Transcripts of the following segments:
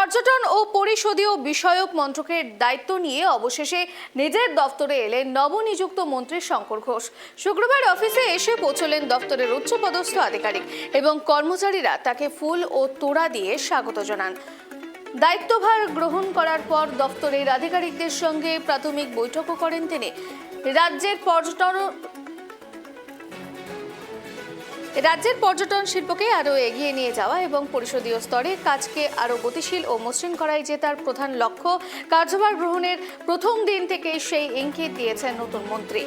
পর্যটন ও পরিষদীয় বিষয়ক মন্ত্রকের দায়িত্ব নিয়ে অবশেষে নিজের দফতরে এলেন নবনিযুক্ত মন্ত্রী শঙ্কর ঘোষ। শুক্রবার অফিসে এসে পৌঁছলেন দফতরের উচ্চপদস্থ আধিকারিক এবং কর্মচারীরা তাকে ফুল ও তোড়া দিয়ে স্বাগত জানান। দায়িত্বভার গ্রহণ করার পর দফতরের আধিকারিকদের সঙ্গে প্রাথমিক বৈঠকও করেন তিনি। রাজ্যের পর্যটন শিল্পকে আরও এগিয়ে নিয়ে যাওয়া এবং পরিষদীয় স্তরে কাজকে আরও গতিশীল ও মসৃণ করাই যে তার প্রধান লক্ষ্য। কার্যভার গ্রহণের প্রথম দিন থেকে সেই ইঙ্গিত দিয়েছেন নতুন মন্ত্রী।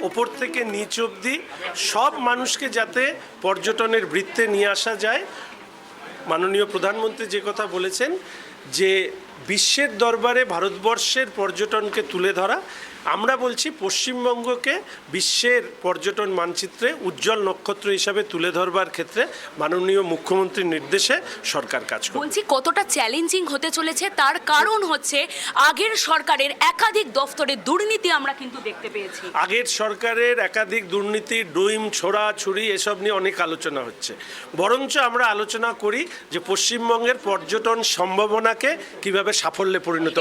ওপর থেকে নিচ অবধি সব মানুষকে যাতে পর্যটনের বৃত্তে নিয়ে আসা যায়। মাননীয় প্রধানমন্ত্রী যে কথা বলেছেন যে বিশ্বের দরবারে ভারতবর্ষের পর্যটনকে তুলে ধরা, আমরা বলছি পশ্চিমবঙ্গকে বিশ্বের পর্যটন মানচিত্রে উজ্জ্বল নক্ষত্র হিসাবে তুলে ধরবার ক্ষেত্রে মাননীয় মুখ্যমন্ত্রীর নির্দেশে সরকার কাজ করছে। বলছি কতটা চ্যালেঞ্জিং হতে চলেছে তার কারণ হচ্ছে আগের সরকারের একাধিক দফতরে দুর্নীতি আমরা কিন্তু দেখতে পেয়েছি। আগের সরকারের একাধিক দুর্নীতি, ডুইম, ছোড়াছুড়ি এসব নিয়ে অনেক আলোচনা হচ্ছে। বরঞ্চ আমরা আলোচনা করি যে পশ্চিমবঙ্গের পর্যটন সম্ভাবনাকে কিভাবে সাফল্যে পরিণত